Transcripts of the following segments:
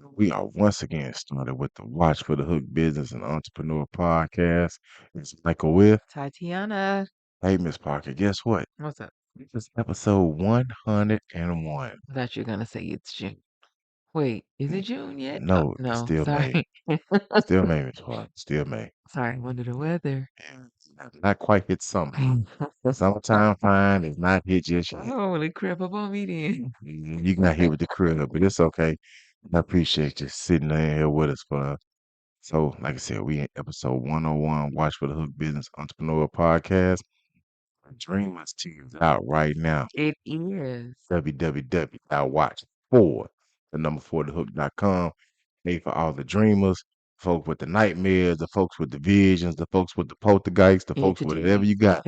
We are once again started with the Watch for the Hook Business and Entrepreneur podcast. It's Michael with, Tatiana. hey, Miss Parker, guess what? What's up? This is episode 101. I thought you were gonna say it's June. Wait, is it N- June yet? Oh, No, it's no, still May. sorry. Still May, Miss Parker. Still May. Sorry, I'm under the weather. And it's not quite hit summer. Summertime fine is not hit just yet. Oh, well, it crept up on me then. You got hit with the crib, but it's okay. I appreciate you sitting in here with us for. So, like I said, we in episode 101, Watch for the Hook Business Entrepreneur Podcast. Dream Us Teams out right now. It is. www.watch4, the number 4, thehook.com. Hey, for all the dreamers, folks with the nightmares, the folks with the visions, the folks with the poltergeists, the folks with whatever Entities. you got.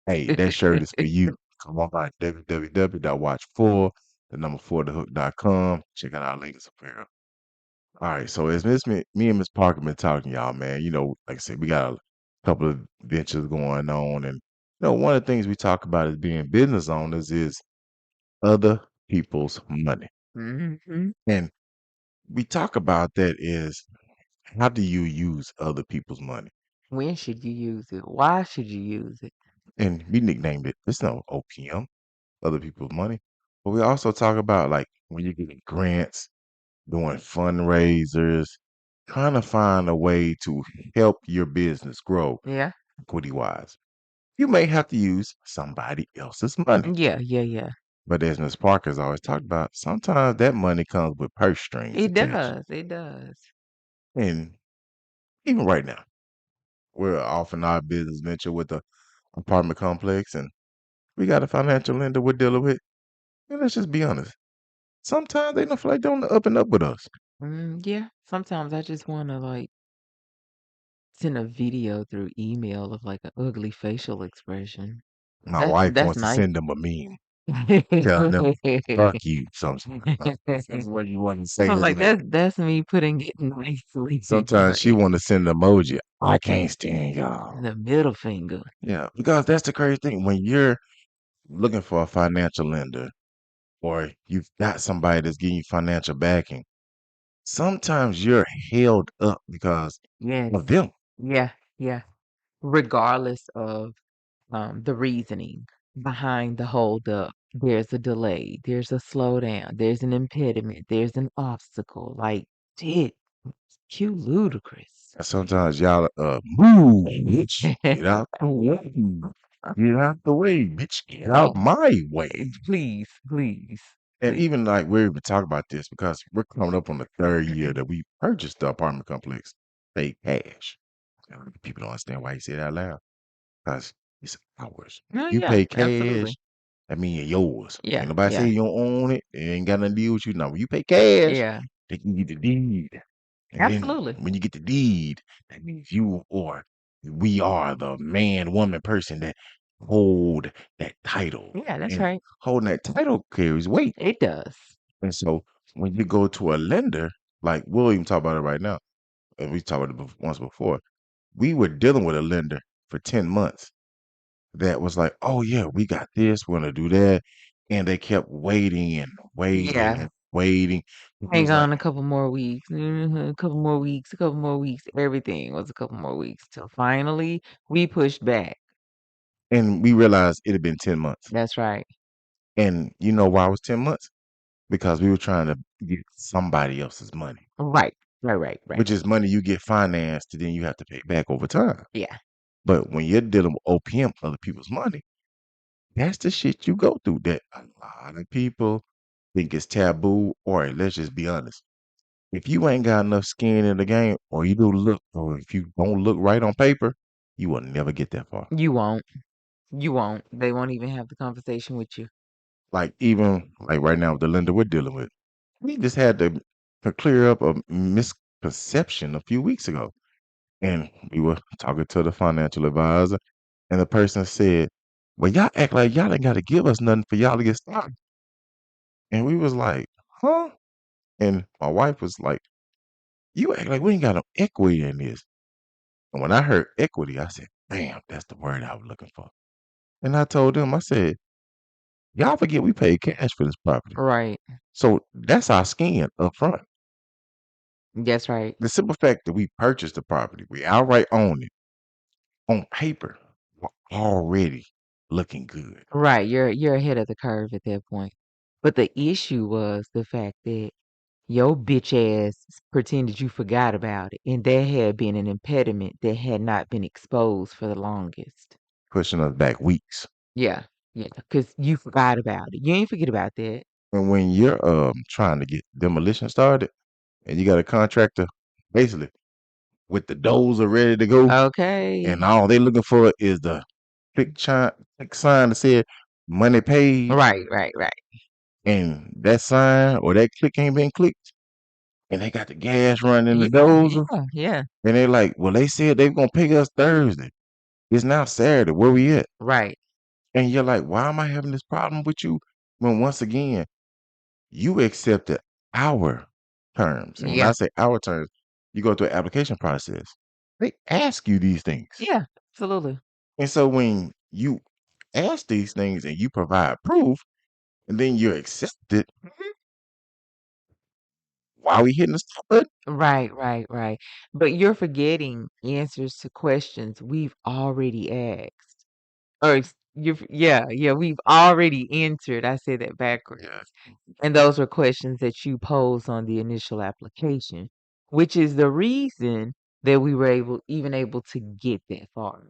Hey, that shirt is for you. Come on by www.watch4, the number 4, thehook.com. Check out our latest apparel. All right, so as me and Miss Parker been talking, y'all, man. Like I said, we got a couple of ventures going on, and one of the things we talk about as being business owners is other people's money, hmm and we talk about that is how do you use other people's money, When should you use it? Why should you use it? and we nicknamed it. It's no OPM, other people's money, but we also talk about like when you're getting grants, doing fundraisers, trying to find a way to help your business grow Yeah. equity wise. You may have to use somebody else's money. Yeah. But as Ms. Parker's always talked about, sometimes that money comes with purse strings It attached. does. It does. And even right now, we're off in our business venture with the apartment complex, and we got a financial lender we're dealing with. And let's just be honest. Sometimes they don't feel like they're on the up and up with us. Yeah. Sometimes I just want to like send a video through email of like an ugly facial expression. My wife That's wants to nice. send them a meme. Tell them, fuck you. Sometimes that's what you want to say. I'm Is like, like, that's me putting it nicely. sometimes she want to send an emoji. I can't stand y'all. The middle finger. Yeah, because that's the crazy thing. When you're looking for a financial lender or you've got somebody that's giving you financial backing, sometimes you're held up because Yes. of them. Yeah. Regardless of the reasoning behind the holdup, there's a delay, there's a slowdown, there's an impediment, there's an obstacle. Like, dude, cute ludicrous. And sometimes y'all move, bitch. Get out the way. Get out the way, bitch. Get out my way. Please, And please. even like we're even talking about this because we're coming up on the third year that we purchased the apartment complex, paid cash. And people don't understand why you say that out loud. Because it's ours. No, You yeah, pay absolutely. cash, that mean it's yours. Yeah, Ain't nobody say yeah, you don't own it. It ain't got nothing to do with you. Now, when you pay cash, yeah, they can get the deed. And then absolutely. when you get the deed, that means you or we are the man, woman, person that hold that title. Yeah, that's And right. holding that title carries weight. It does. And so when you go to a lender, like we'll even talk about it right now, and we talked about it once before, we were dealing with a lender for 10 months that was like, "Oh yeah, we got this, we're gonna do that," and they kept waiting and waiting Yeah. and waiting. It Hang was like, on a couple more weeks. A couple more weeks, a couple more weeks. Everything was a couple more weeks till finally we pushed back. and we realized it had been 10 months. That's right. And you know why it was 10 months? Because we were trying to get somebody else's money, Right. Right. which is money you get financed and then you have to pay back over time. Yeah. But when you're dealing with OPM, other people's money, that's the shit you go through that a lot of people think is taboo, or let's just be honest. If you ain't got enough skin in the game, or you do look, or if you don't look right on paper, you will never get that far. You won't. You won't. They won't even have the conversation with you. Like even like right now with the lender we're dealing with, we just had to clear up a misperception a few weeks ago, and we were talking to the financial advisor, and the person said, "Well, y'all act like y'all ain't got to give us nothing for y'all to get started," and we was like, "Huh?" And my wife was like, "You act like we ain't got no equity in this." And when I heard equity, I said, "Damn, that's the word I was looking for." And I told them, I said, "Y'all forget we paid cash for this property. Right. So that's our skin up front. That's right. The simple fact that we purchased the property, we outright own it on paper, we're already looking good. Right. You're ahead of the curve at that point. But the issue was the fact that your bitch ass pretended you forgot about it, and there had been an impediment that had not been exposed for the longest. Pushing us back weeks. Yeah, yeah, because you forgot about it. You ain't forget about that. And when you're trying to get demolition started and you got a contractor basically with the dozer ready to go, Okay. and all they looking for is the click sign that said money paid, Right, right, right. and that sign or that click ain't been clicked, and they got the gas running in the Yeah, dozer, yeah, yeah. and they like, well, they said they gonna pay us Thursday. It's now Saturday. Where we at? Right. And you're like, why am I having this problem with you? When once again, you accepted our terms. And when I Yeah, say our terms, you go through an application process. They ask you these things. yeah, absolutely. And so when you ask these things and you provide proof and then you're accepted, Mhm. why are we hitting the stop button? Right, right, right. But you're forgetting answers to questions we've already asked. Or yeah, yeah, we've already answered. I said that backwards. Yeah. And those were questions that you posed on the initial application, which is the reason that we were able to get that far.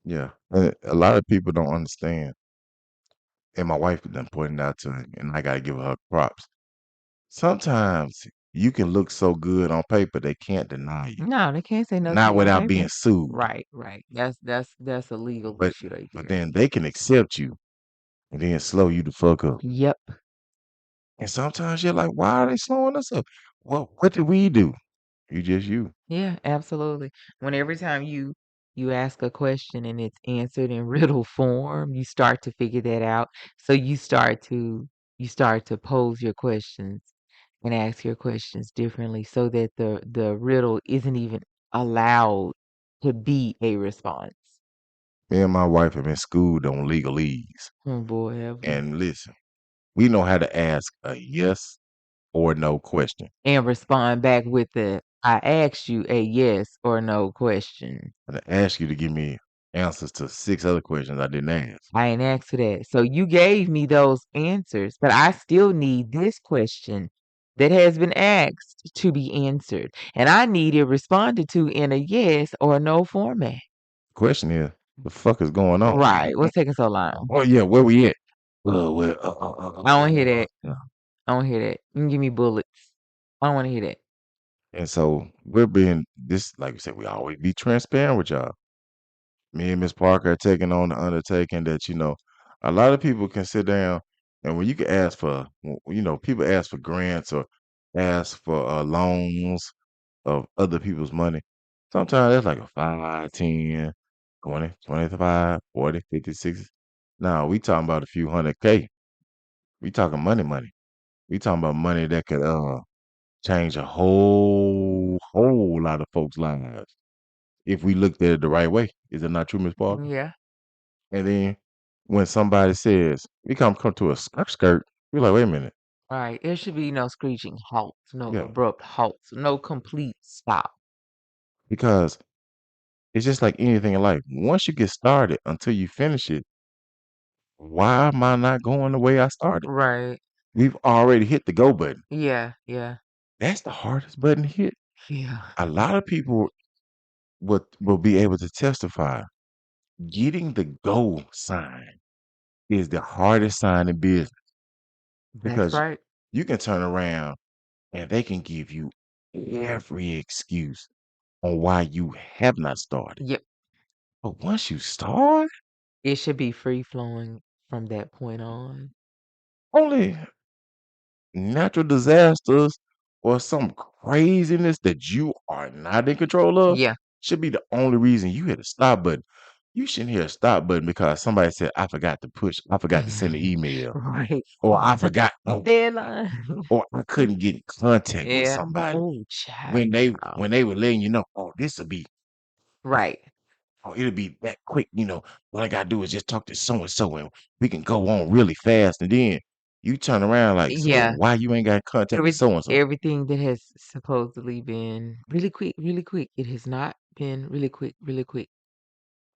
Yeah. And a lot of people don't understand. And my wife done pointed out to me, and I gotta give her props. Sometimes you can look so good on paper they can't deny you. No, they can't say no to Not you on without paper. being sued. Right, right. That's a legal But issue right but there. then they can accept you and then slow you the fuck up. Yep. And sometimes you're like, why are they slowing us up? Well, what did we do? You just you. Yeah, absolutely. When every time you ask a question and it's answered in riddle form, you start to figure that out. So you start to pose your questions and ask your questions differently so that the riddle isn't even allowed to be a response. Me and my wife have been schooled on legalese. Oh boy, have we. And listen, we know how to ask a yes or no question. And respond back with the I asked you a yes or no question. And I ask you to give me answers to 6 other questions I didn't ask. I ain't asked for that. So you gave me those answers, but I still need this question that has been asked to be answered. And I need it responded to in a yes or no format. Question is, the fuck is going on? Right. What's taking so long? Oh yeah, where we at? I don't hear that. I don't hear that. You can give me bullets. I don't want to hear that. And so we're being this, like we said, we always be transparent with y'all. Me and Miss Parker are taking on the undertaking that, a lot of people can sit down and when you can ask for, people ask for grants or ask for loans of other people's money. Sometimes that's like a 5, 10, 20, 25, 40, 50, 60. Now we talking about a few hundred K. We talking money. We talking about money that could change a whole lot of folks' lives if we looked at it the right way. Is it not true, Miss Parker? Yeah. And then when somebody says we come to a skirt, we're like, wait a minute, Right. There should be no screeching halts, no yeah, abrupt halts, no complete stop. because it's just like anything in life. Once you get started, until you finish it, why am I not going the way I started? Right. We've already hit the go button. Yeah. Yeah. That's the hardest button to hit. Yeah. A lot of people will be able to testify. Getting the go sign is the hardest sign in business That's because right. you can turn around and they can give you every excuse on why you have not started. Yep. But once you start, It should be free flowing from that point on. only natural disasters or some craziness that you are not in control of Yeah. should be the only reason you hit a stop button. You shouldn't hit a stop button because somebody said, I forgot to send an email, Right. or I forgot, Deadline. or I couldn't get in contact with Yeah. somebody Oh, child. when they were letting you know, oh, this will be Right. oh, it'll be that quick, what I gotta do is just talk to so and so and we can go on really fast. And then You turn around like, so Yeah, why you ain't got in contact with so and so? everything that has supposedly been really quick, it has not been really quick, really quick.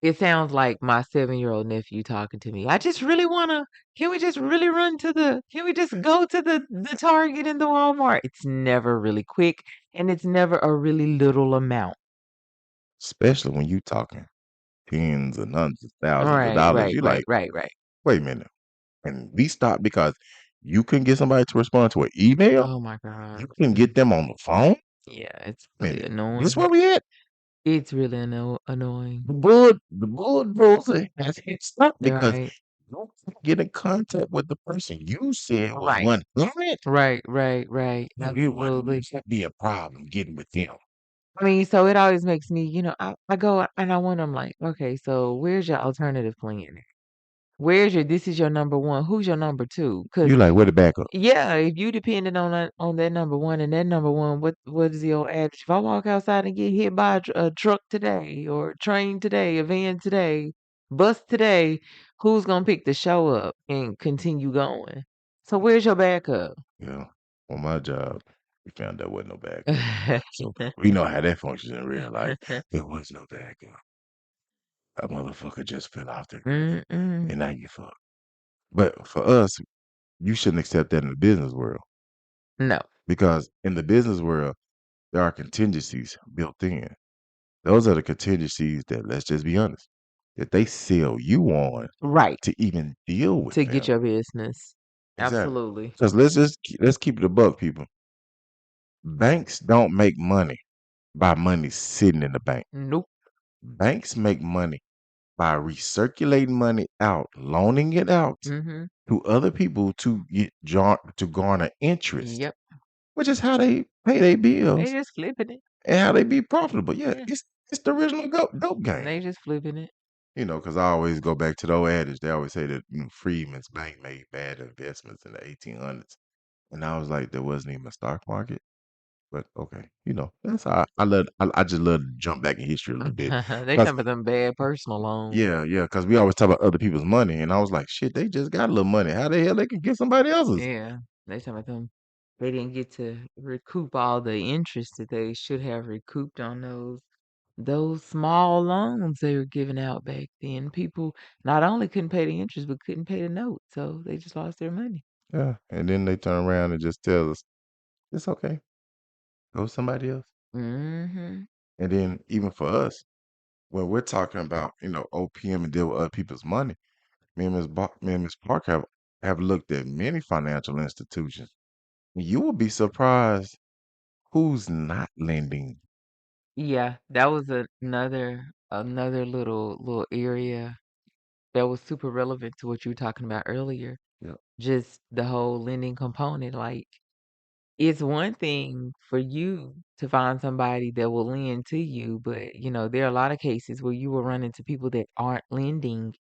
It sounds like my 7-year-old nephew talking to me. "I just really wanna can we just really run to the can we just go to the Target and the Walmart?" It's never really quick, and it's never a really little amount. Especially when you talking tens and hundreds of thousands of Right, dollars. right, You right, like, right, right. wait a minute. And we stopped because you couldn't get somebody to respond to an email. Oh my god. You couldn't get them on the phone. Yeah, it's really Minute, this annoying. where we at? It's really annoying. The bulldozer has hit stop because Right. you can't get in contact with the person you said was Right. 100. Right, right, right. No, it Absolutely. wouldn't be a problem getting with them. I mean, so it always makes me, I go and I wonder, I'm like, okay, so where's your alternative plan? Where's your this is your number one? Who's your number two? Because You like, where the backup? yeah, if you depended on that number one and that number one, what is the old adage? If I walk outside and get hit by a truck today, or a train today, a van today, bus today, who's gonna pick the show up and continue going? So where's your backup? Yeah. On my job, we found there wasn't no backup. So we know how that functions in real life. There was no backup. A motherfucker just fell off the cliff, Mm-mm. and now you fucked. But for us, you shouldn't accept that in the business world No. because in the business world, there are contingencies built in. Those are the contingencies that, let's just be honest, that they sell you on Right. to even deal with To get them. your business. Exactly. Absolutely. Because let's keep it a buck, people. Banks don't make money by money sitting in the bank. Nope. Banks make money by recirculating money out, loaning it out Mm-hmm. to other people to to garner interest, Yep. which is how they pay their They bills just flipping it. and how they be profitable. Yeah, Yeah. it's the original dope game. They just flipping it. Because I always go back to the old adage. They always say that Freedman's Bank made bad investments in the 1800s, and I was like, there wasn't even a stock market. But okay, that's how I just love to jump back in history a little bit, They cause talking about them bad personal loans. yeah, cause we always talk about other people's money, and I was like, shit, they just got a little money. How the hell they can get somebody else's? Yeah. They talking about them. They didn't get to recoup all the interest that they should have recouped on those small loans they were giving out back then. People not only couldn't pay the interest, but couldn't pay the note, so they just lost their money. Yeah, and then they turn around and just tell us it's okay, go somebody else. Mm-hmm. And then even for us, when we're talking about OPM and deal with other people's money, me and Miss Park have looked at many financial institutions. You will be surprised who's not lending. Yeah, that was another little area that was super relevant to what you were talking about earlier. Yeah, Just the whole lending component. Like, it's one thing for you to find somebody that will lend to you, but there are a lot of cases where you will run into people that aren't lending,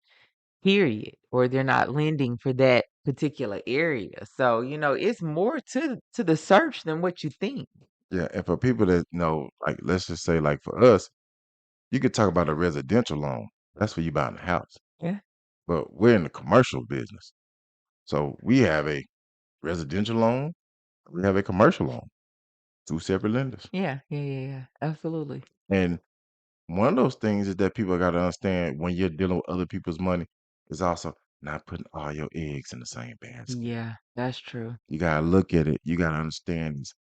period, or they're not lending for that particular area. So, it's more to the search than what you think. yeah. And for people that know, like, let's just say, like for us, you could talk about a residential loan. That's where you buying a house. Yeah. But we're in the commercial business, so we have a residential loan. We have a commercial loan. Two separate lenders. Yeah, yeah, yeah, yeah. Absolutely. And one of those things is that people got to understand when you're dealing with other people's money is also not putting all your eggs in the same basket. Yeah, that's true. You got to look at it. You got to understand is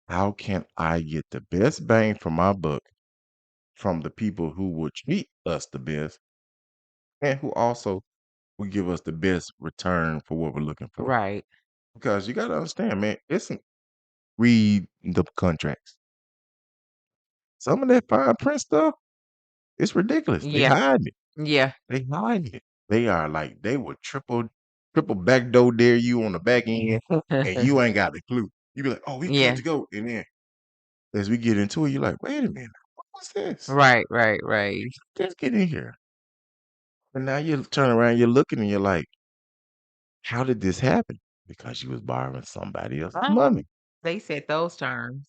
how can I get the best bang for my buck from the people who will treat us the best and who also will give us the best return for what we're looking for. Right. Because you got to understand, man, read the contracts. Some of that fine print stuff, it's ridiculous. They Yeah. hide it. Yeah. They hide it. They are like they will triple backdoor dare you on the back end, and you ain't got the clue. You be like, "Oh, we good Yeah. to go," and then as we get into it, you're like, "Wait a minute, what was this? Right, right, right. Just get in here." And now you turn around, you're looking, and you're like, "How did this happen?" Because you was borrowing somebody else's Oh, money, they set those terms.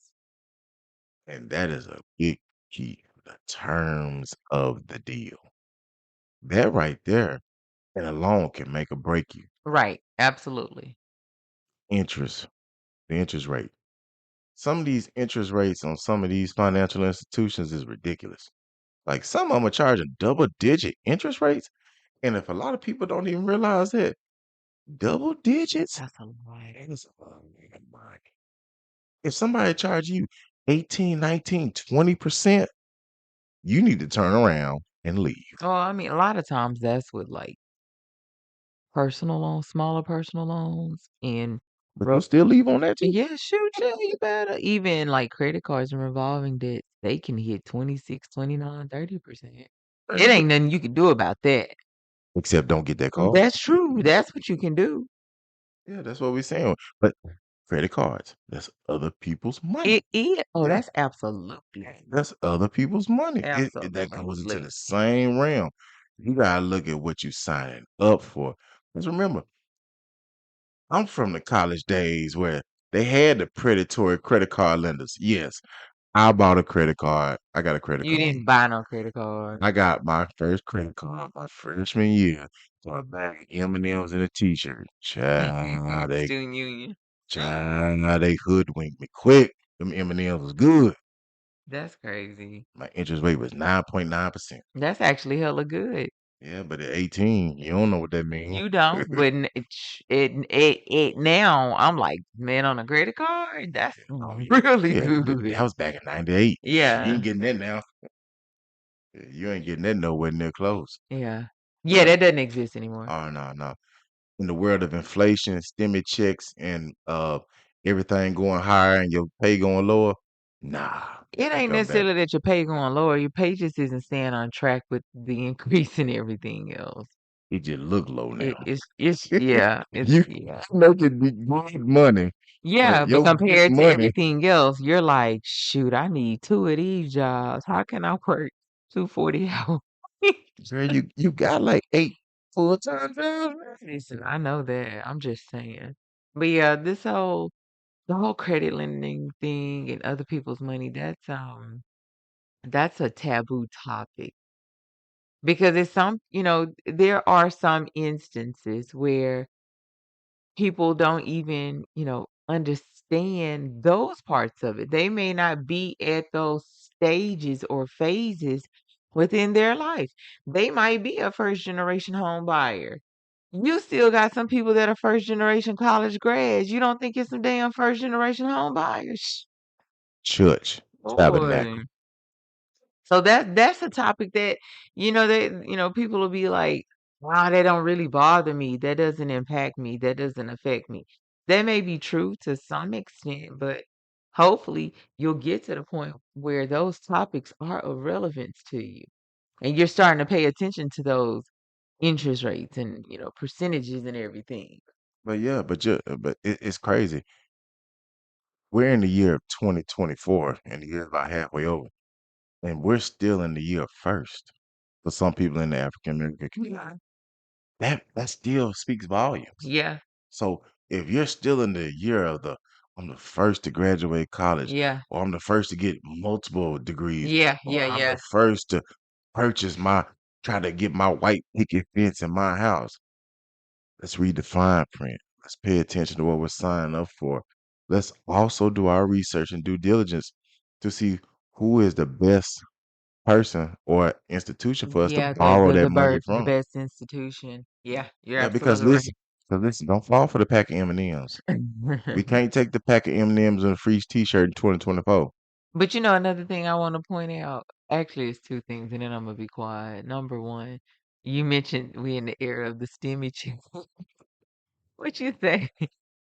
and that is a big key. The terms of the deal. That right there, and alone can make or break you. Right. Absolutely. interest, the interest rate. Some of these interest rates on some of these financial institutions is ridiculous. Like some of them are charging double digit interest rates. And if a lot of people don't even realize that double digits, That's a lot. that is a lot of money. If somebody charge you 18, 19, 20%, you need to turn around and leave. Oh, I mean, a lot of times that's with like personal loans, smaller personal loans, and But you'll still leave on that too? yeah, shoot, yeah, you better. Even like credit cards and revolving debts, they can hit 26, 29, 30%. It ain't nothing you can do about that. Except don't get that card. That's true. That's what you can do. Yeah, that's what we're saying. But credit cards, that's other people's money. It is. Oh, Yeah, that's absolutely. that's other people's money. That goes into the Absolutely. same realm. You gotta look at what you signing up for. Because remember, I'm from the college days where they had the predatory credit card lenders. Yes, I bought a credit card. I got a credit You card. didn't buy no credit card. I got my first credit card my freshman year for a bag of M&Ms and a T-shirt. Student union. Child, they hoodwinked me quick. Them M&Ms was good. That's crazy. My interest rate was 9.9%. That's actually hella good. Yeah, but at 18, you don't know what that means. You don't, but it now I'm like, man, on a credit card, that's Oh yeah, really yeah. good. That was back in '98. You Yeah, ain't getting that now. You ain't getting that nowhere near close. yeah, yeah. But That doesn't exist anymore. oh no, no. In the world of inflation, stimmy checks, and everything going higher and your pay going lower, nah, It ain't ain't come back. necessarily that your pay going lower. Your pay just isn't staying on track with the increase in everything else. It just look low now. It's yeah, it's You yeah. making big money, but Yeah, but your big compared to money, everything else, you're like, shoot, I need two of these jobs. How can I work 240 hours? girl, you got like 8 full-time jobs. Listen, I know that. I'm just saying. But yeah, the whole credit lending thing and other people's money, that's a taboo topic because it's there are some instances where people don't even, understand those parts of it. They may not be at those stages or phases within their life. They might be a first generation home buyer. You still got some people that are first generation college grads. You don't think it's some damn first generation home buyers? Church, tabernacle. Boy. So that's a topic that, people will be like, wow, that don't really bother me. That doesn't impact me. That doesn't affect me. That may be true to some extent, but hopefully you'll get to the point where those topics are of relevance to you. And you're starting to pay attention to those interest rates and, percentages and everything. But yeah, it's crazy. We're in the year of 2024, and the year about halfway over, and we're still in the year of first for some people in the African American community. Yeah. That still speaks volumes. Yeah. So if you're still in the year of I'm the first to graduate college, Yeah. or I'm the first to get multiple degrees, Yeah. Yeah. or I'm Yeah. the first to purchase try to get my white picket fence in my house. Let's read the fine print. Let's pay attention to what we're signing up for. Let's also do our research and due diligence to see who is the best person or institution for us to Yeah, borrow that money the from. best institution. Yeah, you're Yeah, absolutely right. because listen, don't fall for the pack of M&Ms. We can't take the pack of M&Ms and a free T-shirt in 2024. But another thing I want to point out, actually it's two things, and then I'm gonna be quiet. Number one, you mentioned we in the era of the stimmy check. What you say?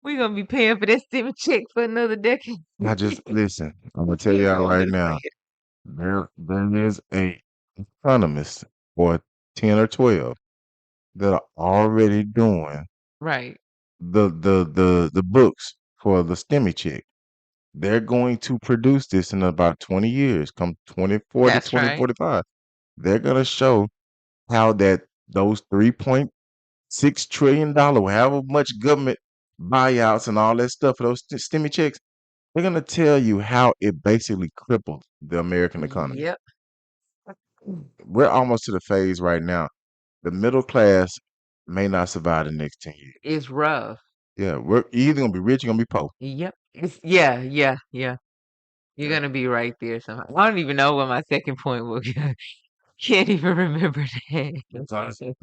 We gonna be paying for that stimmy check for another decade. I just listen. I'm gonna tell You y'all don't right understand. now. There is a economist or 10 or 12 that are already doing Right. the books for the STEMI check. They're going to produce this in about 20 years, come 2040, That's twenty right. forty five. They're gonna show how that those $3.6 trillion, however much government buyouts and all that stuff for those STEMI checks, they're gonna tell you how it basically crippled the American economy. Yep. We're almost to the phase right now. The middle class may not survive the next 10 years. It's rough. Yeah, you're either gonna be rich, you're gonna be poor. Yep. Yeah. You're Yeah. gonna be right there somehow. I don't even know what my second point was. Can't even remember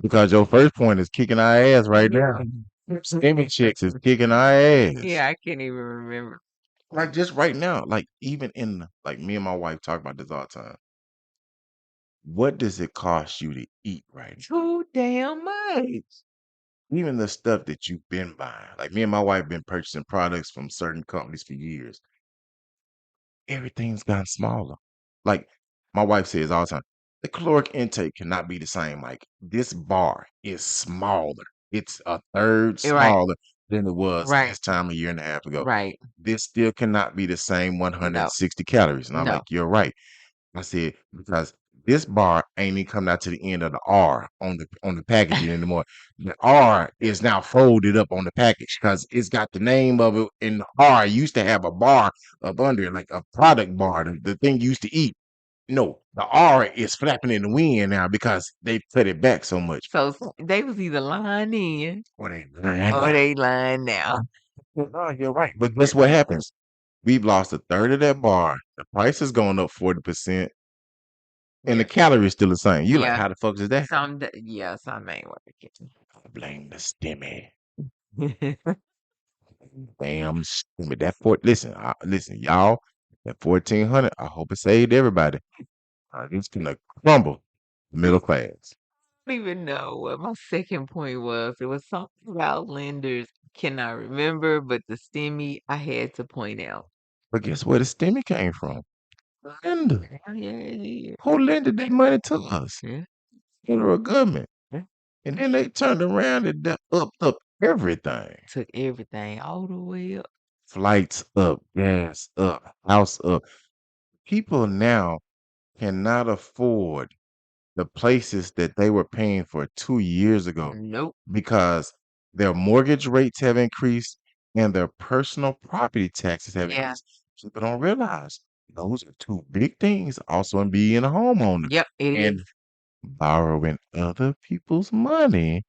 Because your first point is kicking our ass right now. Stimmy chicks is kicking our ass. Yeah, I can't even remember. Like just right now, like even in like me and my wife talk about this all the time. What does it cost you to eat right now? Too damn much. Even the stuff that you've been buying. Like me and my wife been purchasing products from certain companies for years. Everything's gotten smaller. Like my wife says all the time, the caloric intake cannot be the same. Like this bar is smaller. It's a third Right, smaller than it was right, this time a year and a half ago. right. This still cannot be the same No, 160 calories. And I'm no. like, you're right. I said, because this bar ain't even coming out to the end of the R on the packaging anymore. The R is now folded up on the package because it's got the name of it. And the R used to have a bar up under it, like a product bar, the thing you used to eat. No, the R is flapping in the wind now because they put it back so much. So they was either lying in What they or they lying now. No, you're right. But guess what happens? We've lost a third of that bar. The price has gone up 40%, and the Yeah, calories still the same. You like, yeah. how the fuck is that? Yeah, some ain't working. I blame the stimmy. Damn stimmy. That listen, y'all. That 1400. I hope it saved everybody. It's gonna crumble the middle class. Don't even know what my second point was. It was something about lenders. Cannot remember, but the STEMI I had to point out. But guess where the stimmy came from? Linda. Oh, yeah. Who lended that money to us? Yeah. Federal government. Yeah. And then they turned around and upped up everything. Took everything all the way up. Flights up, gas up, house up. People now cannot afford the places that they were paying for 2 years ago Nope. because their mortgage rates have increased and their personal property taxes have Yeah. increased. People don't realize those are two big things also in being a homeowner. Yep, it And is. borrowing other people's money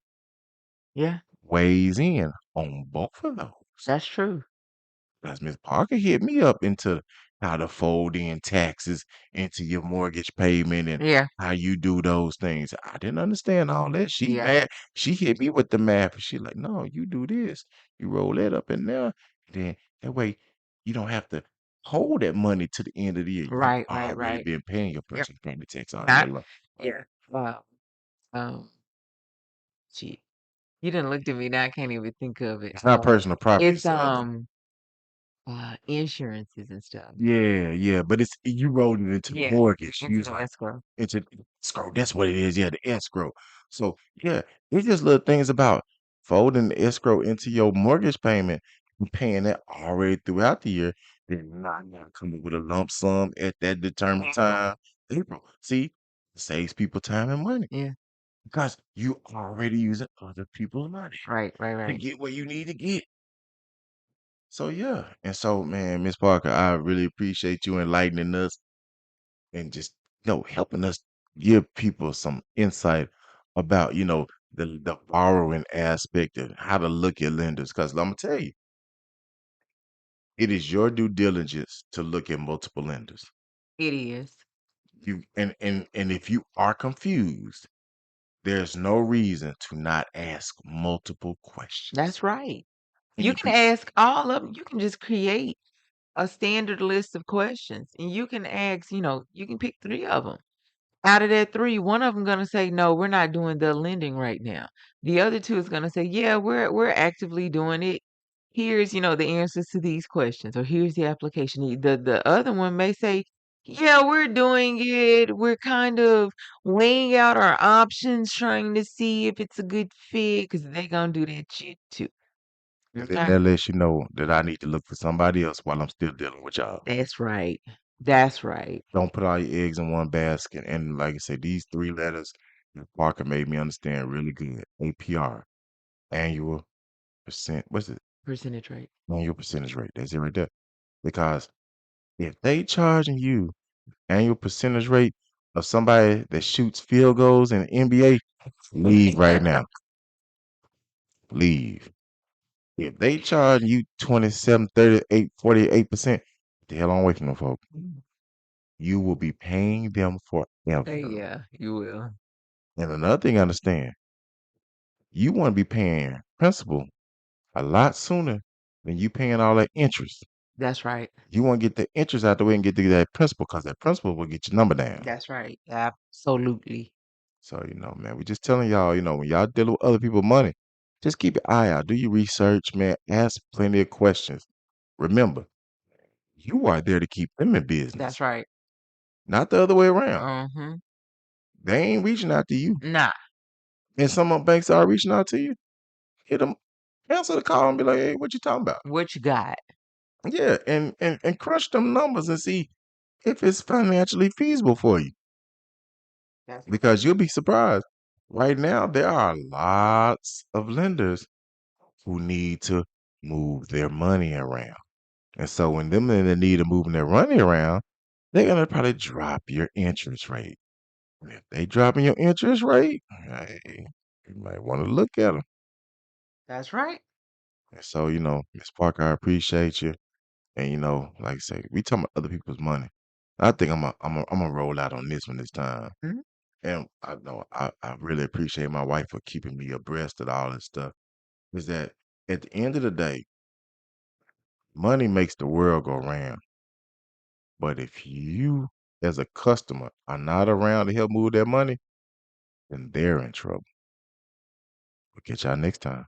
Yeah, weighs in on both of those. that's true. Because Miss Parker hit me up into how to fold in taxes into your mortgage payment and Yeah, how you do those things. I didn't understand all that. She yeah. mad. She hit me with the math, and she like, no, you do this. You roll that up in there. Then that way you don't have to hold that money to the end of the year. You already Right. been paying your Yep. personal property tax all year Not long. yeah. Wow. Um, gee, you didn't look at me now. I can't even think of it. It's not personal property. It's It's other. insurances and stuff. Yeah, but it's you rolled it into the Yeah, mortgage. You into was the like escrow. into escrow. That's what it is. Yeah, the escrow. So yeah, it's just little things about folding the escrow into your mortgage payment and paying that already throughout the year. Then not coming with a lump sum at that determined time. April. See, it saves people time and money Yeah. because you already using other people's money to Right. get where you need to get. So yeah, and so man, Miss Parker, I really appreciate you enlightening us and just helping us give people some insight about the borrowing aspect of how to look at lenders. Because I'm gonna tell you, it is your due diligence to look at multiple lenders. It is. You and if you are confused, there's no reason to not ask multiple questions. That's right. And You if can you ask all of them. You can just create a standard list of questions, and you can ask. You can pick three of them. Out of that 3, one of them gonna say, "No, we're not doing the lending right now." The other 2 is gonna say, "Yeah, we're actively doing it. Here's, the answers to these questions, or here's the application." The other one may say, "Yeah, we're doing it. We're kind of weighing out our options, trying to see if it's a good fit, because they gonna do that shit too." and then Okay? that lets you know that I need to look for somebody else while I'm still dealing with y'all. That's right. That's right. Don't put all your eggs in one basket. And like I said, these three letters that Parker made me understand really good. APR, annual what's it? Percentage rate. Annual percentage rate. That's it right there. Because if they charging you annual percentage rate of somebody that shoots field goals in the NBA, leave right now. Leave. If they charge you 27, 38, 48%, the hell on away from them folks. You will be paying them Hey, forever. yeah, you will. And another thing, understand, you want to be paying principal a lot sooner than you paying all that interest. That's right. You want to get the interest out the way and get to that principal because that principal will get your number down. That's right. Absolutely. So, man, we just telling y'all, when y'all dealing with other people's money, just keep your eye out. Do your research, man. Ask plenty of questions. Remember, you are there to keep them in business, That's right. not the other way around. Mm-hmm. They ain't reaching out to you. Nah. And some of banks are reaching out to you. Hit them, answer the call and be like, hey, what you talking about? What you got? Yeah, and crunch them numbers and see if it's financially feasible for you. That's right. Because you'll be surprised. Right now, there are lots of lenders who need to move their money around. And so when them in the need of moving their money around, they're gonna probably drop your interest rate. And if they dropping your interest rate, hey, you might want to look at them. That's right. And so, Miss Parker, I appreciate you. And like I say, we talking about other people's money. I think I'm gonna roll out on this one this time. Mhm. And I know I really appreciate my wife for keeping me abreast of all this stuff. Is that at the end of the day, money makes the world go round. But if you, as a customer, are not around to help move that money, then they're in trouble. We'll catch y'all next time.